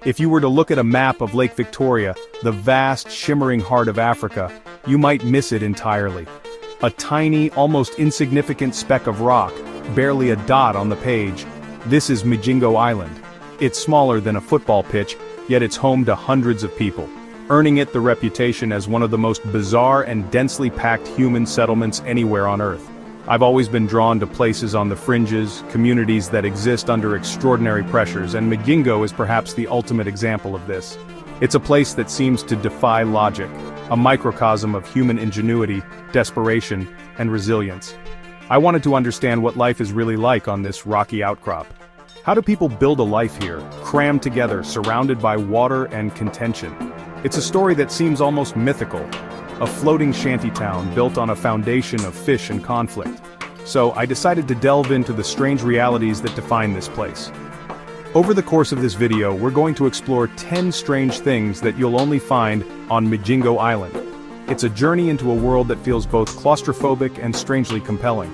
If you were to look at a map of Lake Victoria, the vast, shimmering heart of Africa, you might miss it entirely. A tiny, almost insignificant speck of rock, barely a dot on the page. This is Migingo Island. It's smaller than a football pitch, yet it's home to hundreds of people, earning it the reputation as one of the most bizarre and densely packed human settlements anywhere on Earth. I've always been drawn to places on the fringes, communities that exist under extraordinary pressures, and Migingo is perhaps the ultimate example of this. It's a place that seems to defy logic, a microcosm of human ingenuity, desperation, and resilience. I wanted to understand what life is really like on this rocky outcrop. How do people build a life here, crammed together, surrounded by water and contention? It's a story that seems almost mythical. A floating shantytown built on a foundation of fish and conflict. So I decided to delve into the strange realities that define this place. Over the course of this video, we're going to explore 10 strange things that you'll only find on Migingo Island. It's a journey into a world that feels both claustrophobic and strangely compelling.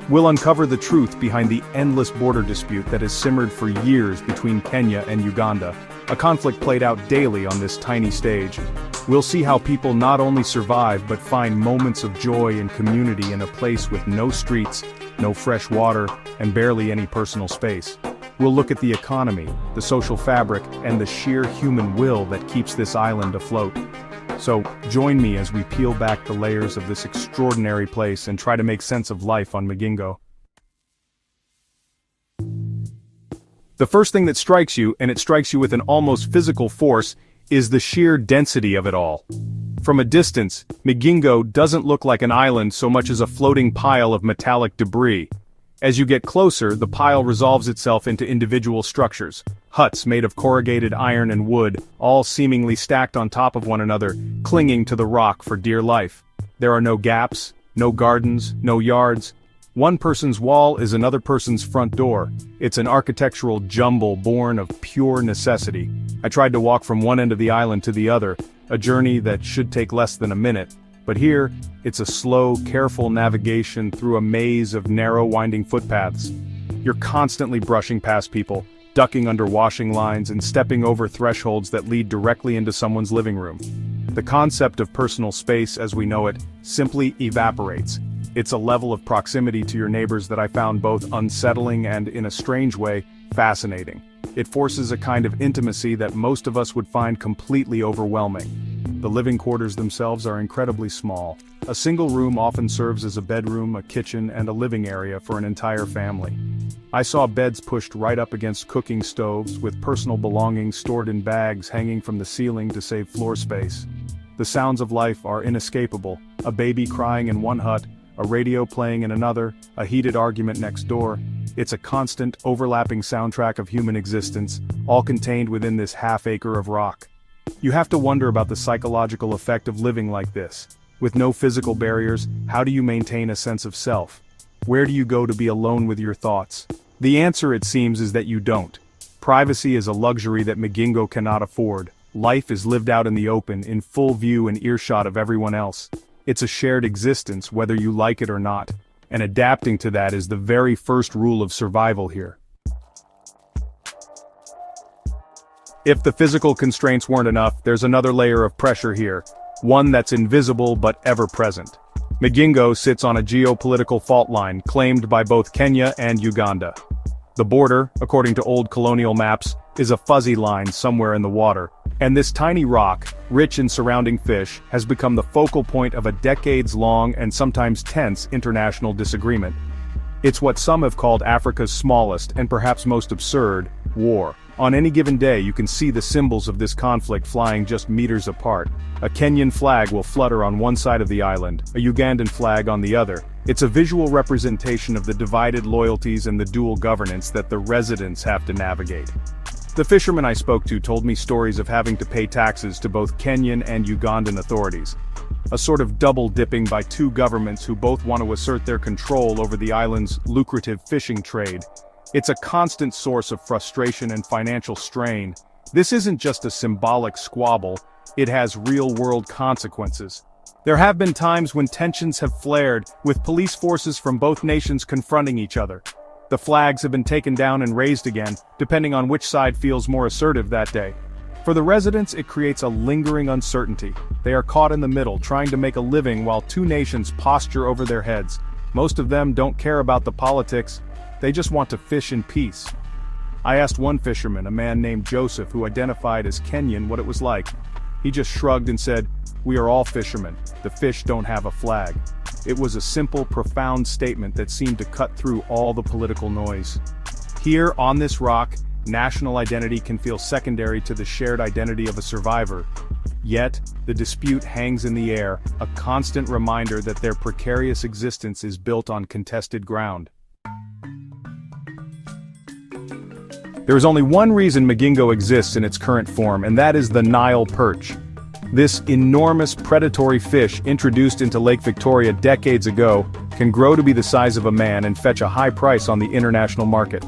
We'll uncover the truth behind the endless border dispute that has simmered for years between Kenya and Uganda, a conflict played out daily on this tiny stage. We'll see how people not only survive but find moments of joy and community in a place with no streets, no fresh water, and barely any personal space. We'll look at the economy, the social fabric, and the sheer human will that keeps this island afloat. So, join me as we peel back the layers of this extraordinary place and try to make sense of life on Migingo. The first thing that strikes you, and it strikes you with an almost physical force, is the sheer density of it all. From a distance, Migingo doesn't look like an island so much as a floating pile of metallic debris. As you get closer, the pile resolves itself into individual structures, huts made of corrugated iron and wood, all seemingly stacked on top of one another, clinging to the rock for dear life. There are no gaps, no gardens, no yards. One person's wall is another person's front door. It's an architectural jumble born of pure necessity. I tried to walk from one end of the island to the other, a journey that should take less than a minute. But here, it's a slow, careful navigation through a maze of narrow, winding footpaths. You're constantly brushing past people, ducking under washing lines and stepping over thresholds that lead directly into someone's living room. The concept of personal space as we know it simply evaporates. It's a level of proximity to your neighbors that I found both unsettling and, in a strange way, fascinating. It forces a kind of intimacy that most of us would find completely overwhelming. The living quarters themselves are incredibly small. A single room often serves as a bedroom, a kitchen, and a living area for an entire family. I saw beds pushed right up against cooking stoves, with personal belongings stored in bags hanging from the ceiling to save floor space. The sounds of life are inescapable, a baby crying in one hut, a radio playing in another, a heated argument next door. It's a constant, overlapping soundtrack of human existence, all contained within this half-acre of rock. You have to wonder about the psychological effect of living like this. With no physical barriers, how do you maintain a sense of self? Where do you go to be alone with your thoughts? The answer, it seems, is that you don't. Privacy is a luxury that Migingo cannot afford. Life is lived out in the open, in full view and earshot of everyone else. It's a shared existence, whether you like it or not. And adapting to that is the very first rule of survival here. If the physical constraints weren't enough, there's another layer of pressure here, one that's invisible but ever-present. Migingo sits on a geopolitical fault line claimed by both Kenya and Uganda. The border, according to old colonial maps, is a fuzzy line somewhere in the water, and this tiny rock, rich in surrounding fish, has become the focal point of a decades-long and sometimes tense international disagreement. It's what some have called Africa's smallest and perhaps most absurd war. On any given day, you can see the symbols of this conflict flying just meters apart. A Kenyan flag will flutter on one side of the island, a Ugandan flag on the other. It's a visual representation of the divided loyalties and the dual governance that the residents have to navigate. The fishermen I spoke to told me stories of having to pay taxes to both Kenyan and Ugandan authorities. A sort of double-dipping by two governments who both want to assert their control over the island's lucrative fishing trade. It's a constant source of frustration and financial strain. This isn't just a symbolic squabble, it has real-world consequences. There have been times when tensions have flared, with police forces from both nations confronting each other. The flags have been taken down and raised again, depending on which side feels more assertive that day. For the residents, it creates a lingering uncertainty. They are caught in the middle, trying to make a living while two nations posture over their heads. Most of them don't care about the politics, they just want to fish in peace. I asked one fisherman, a man named Joseph who identified as Kenyan, what it was like. He just shrugged and said, "We are all fishermen, the fish don't have a flag." It was a simple, profound statement that seemed to cut through all the political noise. Here, on this rock, national identity can feel secondary to the shared identity of a survivor. Yet, the dispute hangs in the air, a constant reminder that their precarious existence is built on contested ground. There is only one reason Migingo exists in its current form, and that is the Nile perch. This enormous predatory fish introduced into Lake Victoria decades ago can grow to be the size of a man and fetch a high price on the international market.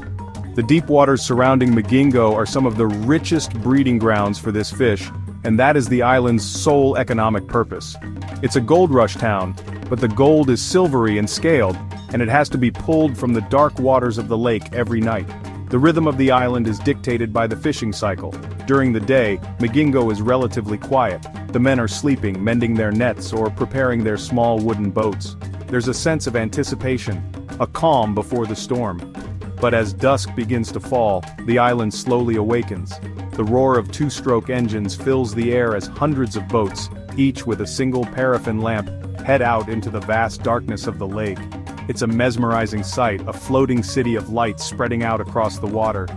The deep waters surrounding Migingo are some of the richest breeding grounds for this fish, and that is the island's sole economic purpose. It's a gold rush town, but the gold is silvery and scaled, and it has to be pulled from the dark waters of the lake every night. The rhythm of the island is dictated by the fishing cycle. During the day, Migingo is relatively quiet. The men are sleeping, mending their nets, or preparing their small wooden boats. There's a sense of anticipation, a calm before the storm. But as dusk begins to fall, the island slowly awakens. The roar of two-stroke engines fills the air as hundreds of boats, each with a single paraffin lamp, head out into the vast darkness of the lake. It's a mesmerizing sight, a floating city of lights spreading out across the water.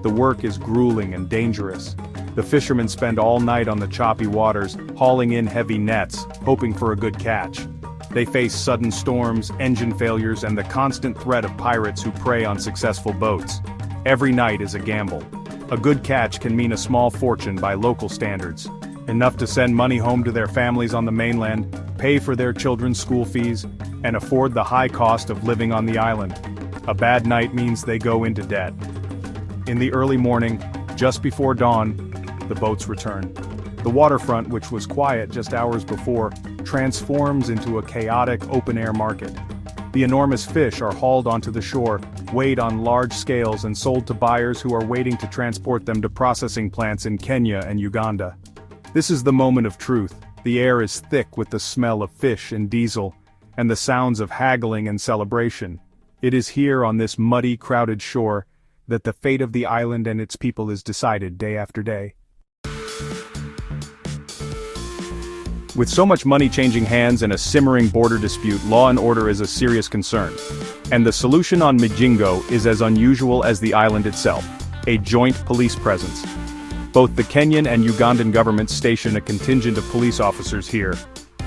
The work is grueling and dangerous. The fishermen spend all night on the choppy waters, hauling in heavy nets, hoping for a good catch. They face sudden storms, engine failures, and the constant threat of pirates who prey on successful boats. Every night is a gamble. A good catch can mean a small fortune by local standards. Enough to send money home to their families on the mainland, pay for their children's school fees, and afford the high cost of living on the island. A bad night means they go into debt. In the early morning, just before dawn, the boats return. The waterfront, which was quiet just hours before, transforms into a chaotic open-air market. The enormous fish are hauled onto the shore, weighed on large scales and sold to buyers who are waiting to transport them to processing plants in Kenya and Uganda. This is the moment of truth. The air is thick with the smell of fish and diesel, and the sounds of haggling and celebration. It is here on this muddy, crowded shore that the fate of the island and its people is decided day after day. With so much money changing hands and a simmering border dispute, law and order is a serious concern. And the solution on Migingo is as unusual as the island itself: a joint police presence. Both the Kenyan and Ugandan governments station a contingent of police officers here.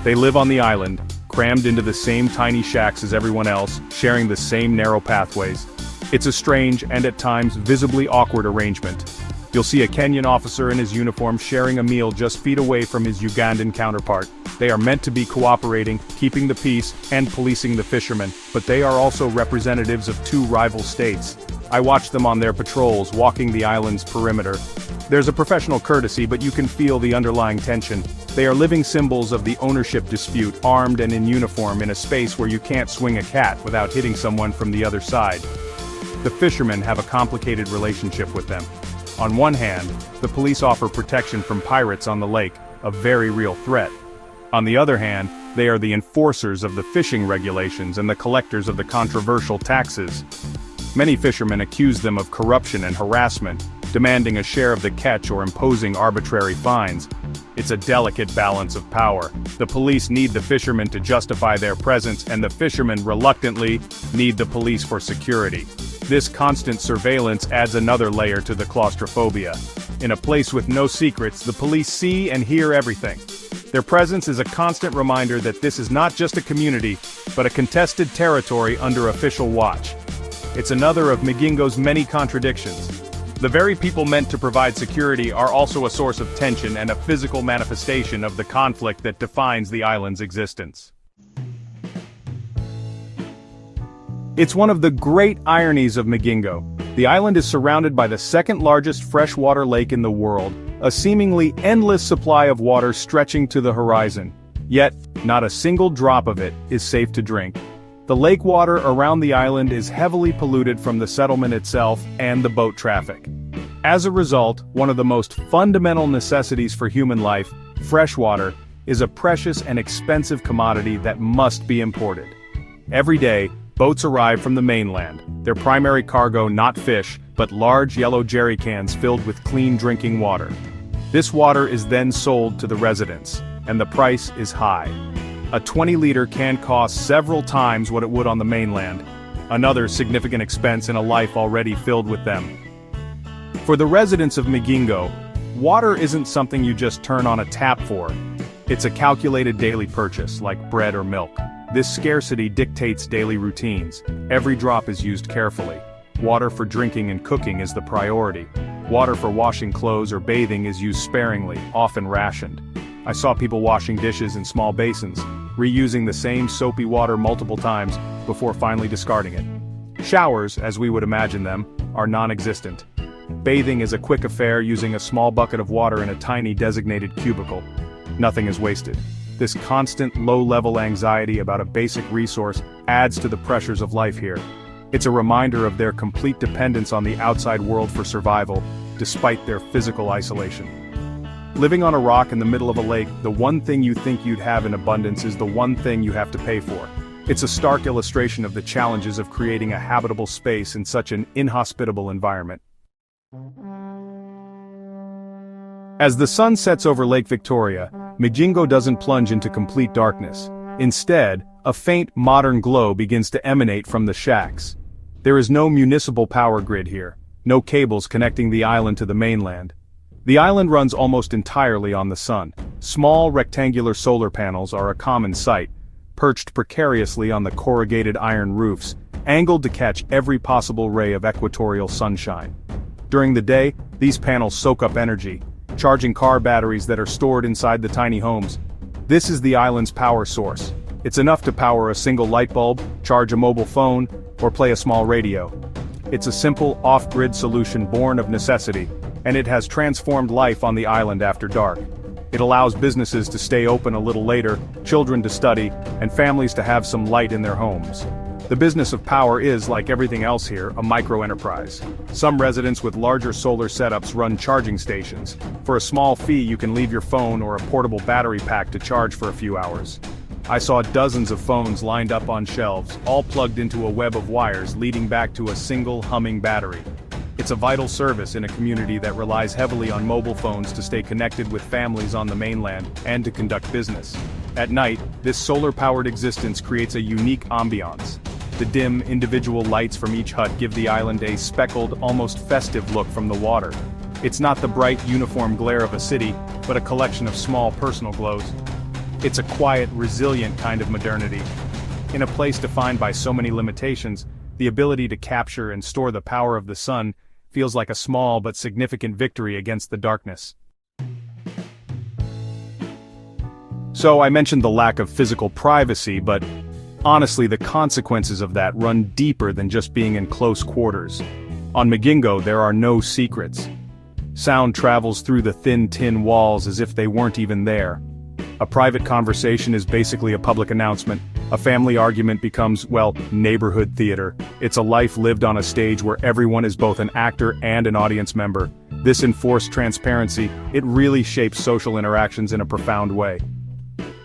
They live on the island, crammed into the same tiny shacks as everyone else, sharing the same narrow pathways. It's a strange and at times visibly awkward arrangement. You'll see a Kenyan officer in his uniform sharing a meal just feet away from his Ugandan counterpart. They are meant to be cooperating, keeping the peace, and policing the fishermen, but they are also representatives of two rival states. I watch them on their patrols, walking the island's perimeter. There's a professional courtesy, but you can feel the underlying tension. They are living symbols of the ownership dispute, armed and in uniform in a space where you can't swing a cat without hitting someone from the other side. The fishermen have a complicated relationship with them. On one hand, the police offer protection from pirates on the lake, a very real threat. On the other hand, they are the enforcers of the fishing regulations and the collectors of the controversial taxes. Many fishermen accuse them of corruption and harassment, demanding a share of the catch or imposing arbitrary fines. It's a delicate balance of power. The police need the fishermen to justify their presence, and the fishermen reluctantly need the police for security. This constant surveillance adds another layer to the claustrophobia. In a place with no secrets, the police see and hear everything. Their presence is a constant reminder that this is not just a community, but a contested territory under official watch. It's another of Migingo's many contradictions. The very people meant to provide security are also a source of tension and a physical manifestation of the conflict that defines the island's existence. It's one of the great ironies of Migingo. The island is surrounded by the second largest freshwater lake in the world, a seemingly endless supply of water stretching to the horizon. Yet, not a single drop of it is safe to drink. The lake water around the island is heavily polluted from the settlement itself and the boat traffic. As a result, one of the most fundamental necessities for human life, fresh water, is a precious and expensive commodity that must be imported. Every day, boats arrive from the mainland, their primary cargo not fish, but large yellow jerry cans filled with clean drinking water. This water is then sold to the residents, and the price is high. A 20-liter can cost several times what it would on the mainland, another significant expense in a life already filled with them. For the residents of Migingo, water isn't something you just turn on a tap for. It's a calculated daily purchase, like bread or milk. This scarcity dictates daily routines. Every drop is used carefully. Water for drinking and cooking is the priority. Water for washing clothes or bathing is used sparingly, often rationed. I saw people washing dishes in small basins, reusing the same soapy water multiple times before finally discarding it. Showers, as we would imagine them, are non-existent. Bathing is a quick affair using a small bucket of water in a tiny designated cubicle. Nothing is wasted. This constant low-level anxiety about a basic resource adds to the pressures of life here. It's a reminder of their complete dependence on the outside world for survival, despite their physical isolation. Living on a rock in the middle of a lake, the one thing you think you'd have in abundance is the one thing you have to pay for. It's a stark illustration of the challenges of creating a habitable space in such an inhospitable environment. As the sun sets over Lake Victoria, Migingo doesn't plunge into complete darkness. Instead, a faint, modern glow begins to emanate from the shacks. There is no municipal power grid here, no cables connecting the island to the mainland. The island runs almost entirely on the sun. Small rectangular solar panels are a common sight, perched precariously on the corrugated iron roofs, angled to catch every possible ray of equatorial sunshine. During the day, these panels soak up energy, charging car batteries that are stored inside the tiny homes. This is the island's power source. It's enough to power a single light bulb, charge a mobile phone, or play a small radio. It's a simple, off-grid solution born of necessity, and it has transformed life on the island after dark. It allows businesses to stay open a little later, children to study, and families to have some light in their homes. The business of power is, like everything else here, a micro-enterprise. Some residents with larger solar setups run charging stations. For a small fee, you can leave your phone or a portable battery pack to charge for a few hours. I saw dozens of phones lined up on shelves, all plugged into a web of wires leading back to a single humming battery. It's a vital service in a community that relies heavily on mobile phones to stay connected with families on the mainland and to conduct business. At night, this solar-powered existence creates a unique ambiance. The dim, individual lights from each hut give the island a speckled, almost festive look from the water. It's not the bright, uniform glare of a city, but a collection of small personal glows. It's a quiet, resilient kind of modernity. In a place defined by so many limitations, the ability to capture and store the power of the sun feels like a small but significant victory against the darkness. So I mentioned the lack of physical privacy, but honestly, the consequences of that run deeper than just being in close quarters. On Migingo, there are no secrets. Sound travels through the thin tin walls as if they weren't even there. A private conversation is basically a public announcement. A family argument becomes, well, neighborhood theater. It's a life lived on a stage where everyone is both an actor and an audience member. This enforced transparency, it really shapes social interactions in a profound way.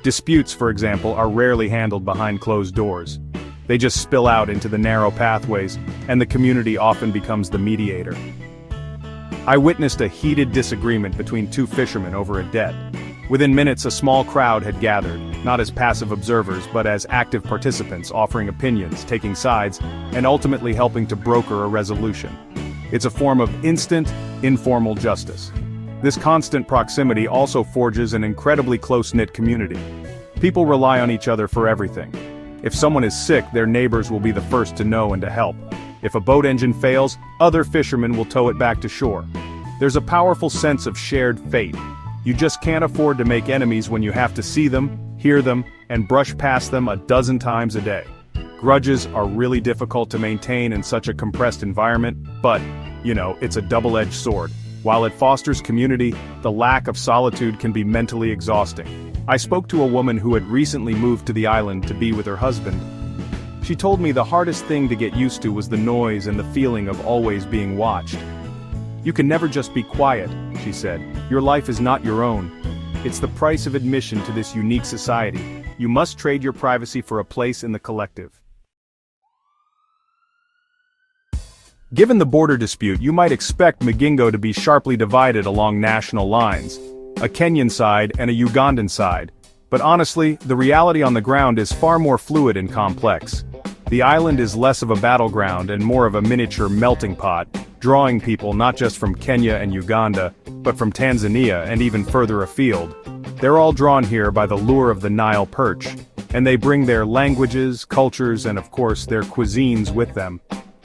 Disputes, for example, are rarely handled behind closed doors. They just spill out into the narrow pathways, and the community often becomes the mediator. I witnessed a heated disagreement between two fishermen over a debt. Within minutes, a small crowd had gathered, not as passive observers but as active participants offering opinions, taking sides, and ultimately helping to broker a resolution. It's a form of instant, informal justice. This constant proximity also forges an incredibly close-knit community. People rely on each other for everything. If someone is sick, their neighbors will be the first to know and to help. If a boat engine fails, other fishermen will tow it back to shore. There's a powerful sense of shared fate. You just can't afford to make enemies when you have to see them, hear them, and brush past them a dozen times a day. Grudges are really difficult to maintain in such a compressed environment, but, it's a double-edged sword. While it fosters community, the lack of solitude can be mentally exhausting. I spoke to a woman who had recently moved to the island to be with her husband. She told me the hardest thing to get used to was the noise and the feeling of always being watched. "You can never just be quiet," she said. "Your life is not your own. It's the price of admission to this unique society. You must trade your privacy for a place in the collective." Given the border dispute, you might expect Migingo to be sharply divided along national lines, a Kenyan side and a Ugandan side. But honestly, the reality on the ground is far more fluid and complex. The island is less of a battleground and more of a miniature melting pot, drawing people not just from Kenya and Uganda, but from Tanzania and even further afield. They're all drawn here by the lure of the Nile perch, and they bring their languages, cultures, and of course their cuisines with them.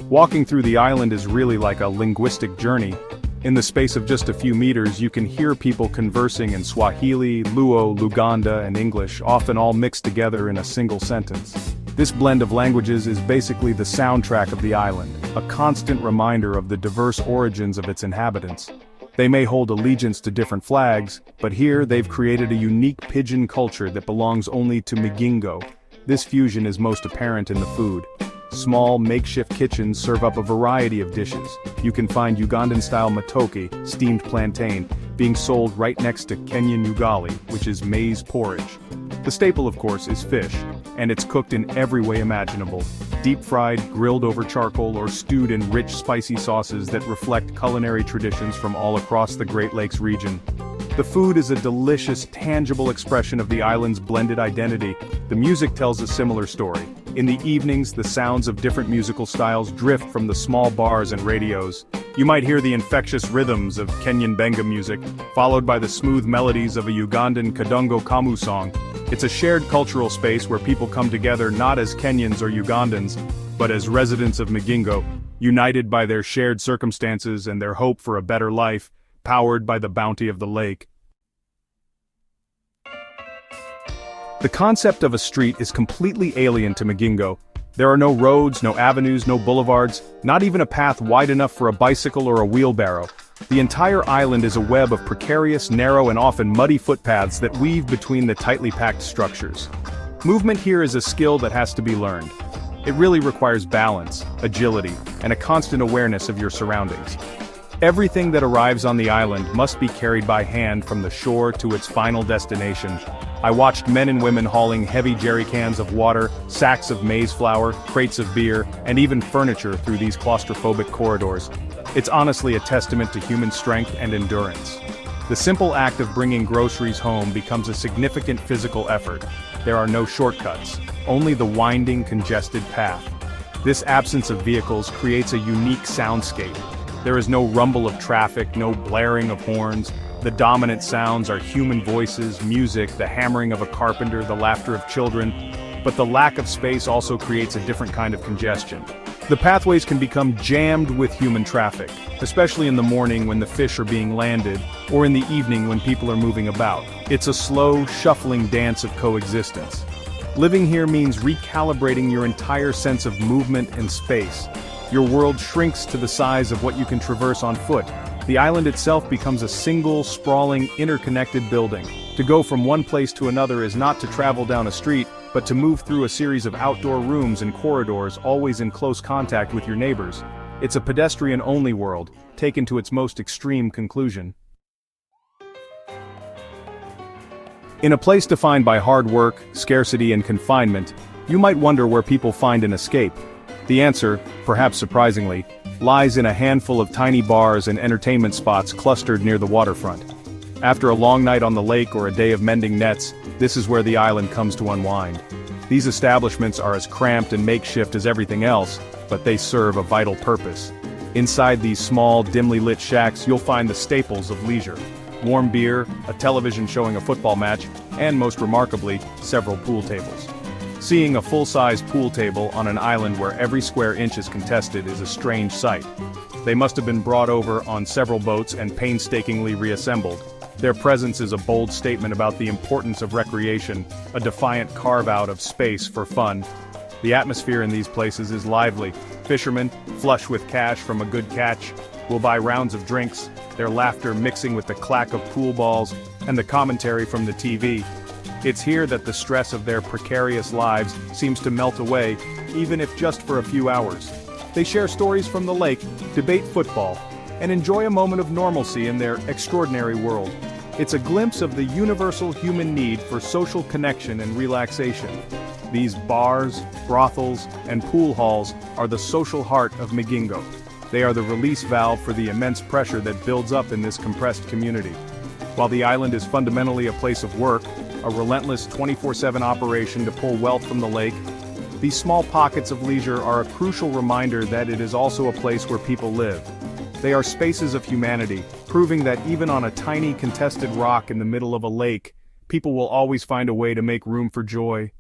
Walking through the island is really like a linguistic journey. In the space of just a few meters, you can hear people conversing in Swahili, Luo, Luganda, and English, often all mixed together in a single sentence. This blend of languages is basically the soundtrack of the island, a constant reminder of the diverse origins of its inhabitants. They may hold allegiance to different flags, but here they've created a unique pidgin culture that belongs only to Migingo. This fusion is most apparent in the food. Small, makeshift kitchens serve up a variety of dishes. You can find Ugandan-style matoke, steamed plantain, being sold right next to Kenyan ugali, which is maize porridge. The staple, of course, is fish, and it's cooked in every way imaginable. Deep-fried, grilled over charcoal, or stewed in rich, spicy sauces that reflect culinary traditions from all across the Great Lakes region. The food is a delicious, tangible expression of the island's blended identity. The music tells a similar story. In the evenings, the sounds of different musical styles drift from the small bars and radios. You might hear the infectious rhythms of Kenyan benga music, followed by the smooth melodies of a Ugandan Kadongo Kamu song. It's a shared cultural space where people come together not as Kenyans or Ugandans, but as residents of Migingo, united by their shared circumstances and their hope for a better life, powered by the bounty of the lake. The concept of a street is completely alien to Migingo. There are no roads, no avenues, no boulevards, not even a path wide enough for a bicycle or a wheelbarrow. The entire island is a web of precarious, narrow, and often muddy footpaths that weave between the tightly packed structures. Movement here is a skill that has to be learned. It really requires balance, agility, and a constant awareness of your surroundings. Everything that arrives on the island must be carried by hand from the shore to its final destination. I watched men and women hauling heavy jerry cans of water, sacks of maize flour, crates of beer, and even furniture through these claustrophobic corridors. It's honestly a testament to human strength and endurance. The simple act of bringing groceries home becomes a significant physical effort. There are no shortcuts, only the winding, congested path. This absence of vehicles creates a unique soundscape. There is no rumble of traffic, no blaring of horns. The dominant sounds are human voices, music, the hammering of a carpenter, the laughter of children. But the lack of space also creates a different kind of congestion. The pathways can become jammed with human traffic, especially in the morning when the fish are being landed, or in the evening when people are moving about. It's a slow, shuffling dance of coexistence. Living here means recalibrating your entire sense of movement and space. Your world shrinks to the size of what you can traverse on foot. The island itself becomes a single, sprawling, interconnected building. To go from one place to another is not to travel down a street, but to move through a series of outdoor rooms and corridors, always in close contact with your neighbors. It's a pedestrian-only world, taken to its most extreme conclusion. In a place defined by hard work, scarcity, and confinement, you might wonder where people find an escape. The answer, perhaps surprisingly, lies in a handful of tiny bars and entertainment spots clustered near the waterfront. After a long night on the lake or a day of mending nets, this is where the island comes to unwind. These establishments are as cramped and makeshift as everything else, but they serve a vital purpose. Inside these small, dimly lit shacks, you'll find the staples of leisure: warm beer, a television showing a football match, and most remarkably, several pool tables. Seeing a full-size pool table on an island where every square inch is contested is a strange sight. They must have been brought over on several boats and painstakingly reassembled. Their presence is a bold statement about the importance of recreation, a defiant carve-out of space for fun. The atmosphere in these places is lively. Fishermen, flush with cash from a good catch, will buy rounds of drinks, their laughter mixing with the clack of pool balls and the commentary from the TV. It's here that the stress of their precarious lives seems to melt away, even if just for a few hours. They share stories from the lake, debate football, and enjoy a moment of normalcy in their extraordinary world. It's a glimpse of the universal human need for social connection and relaxation. These bars, brothels, and pool halls are the social heart of Migingo. They are the release valve for the immense pressure that builds up in this compressed community. While the island is fundamentally a place of work, a relentless 24/7 operation to pull wealth from the lake, these small pockets of leisure are a crucial reminder that it is also a place where people live. They are spaces of humanity, proving that even on a tiny contested rock in the middle of a lake, people will always find a way to make room for joy.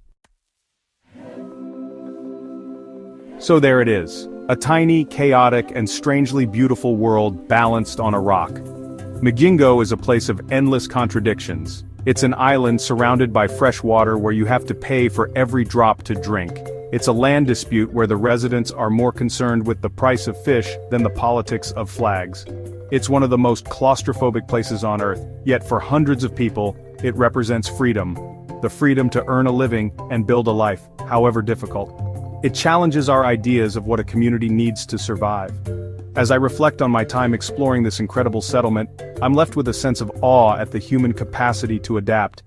So there it is, a tiny, chaotic, and strangely beautiful world balanced on a rock. Migingo is a place of endless contradictions. It's an island surrounded by fresh water where you have to pay for every drop to drink. It's a land dispute where the residents are more concerned with the price of fish than the politics of flags. It's one of the most claustrophobic places on Earth, yet for hundreds of people, it represents freedom. The freedom to earn a living and build a life, however difficult. It challenges our ideas of what a community needs to survive. As I reflect on my time exploring this incredible settlement, I'm left with a sense of awe at the human capacity to adapt.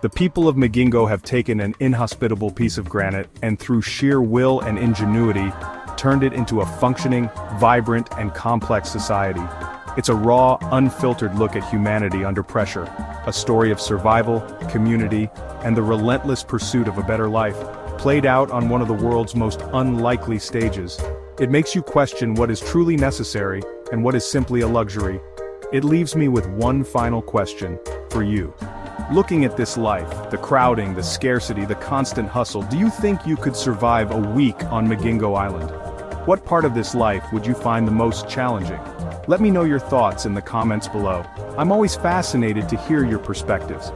The people of Migingo have taken an inhospitable piece of granite and through sheer will and ingenuity, turned it into a functioning, vibrant, and complex society. It's a raw, unfiltered look at humanity under pressure, a story of survival, community, and the relentless pursuit of a better life, played out on one of the world's most unlikely stages. It makes you question what is truly necessary and what is simply a luxury. It leaves me with one final question for you. Looking at this life, the crowding, the scarcity, the constant hustle, do you think you could survive a week on Migingo Island? What part of this life would you find the most challenging? Let me know your thoughts in the comments below. I'm always fascinated to hear your perspectives.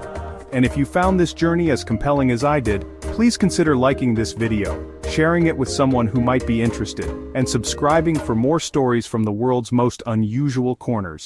And if you found this journey as compelling as I did, please consider liking this video, sharing it with someone who might be interested, and subscribing for more stories from the world's most unusual corners.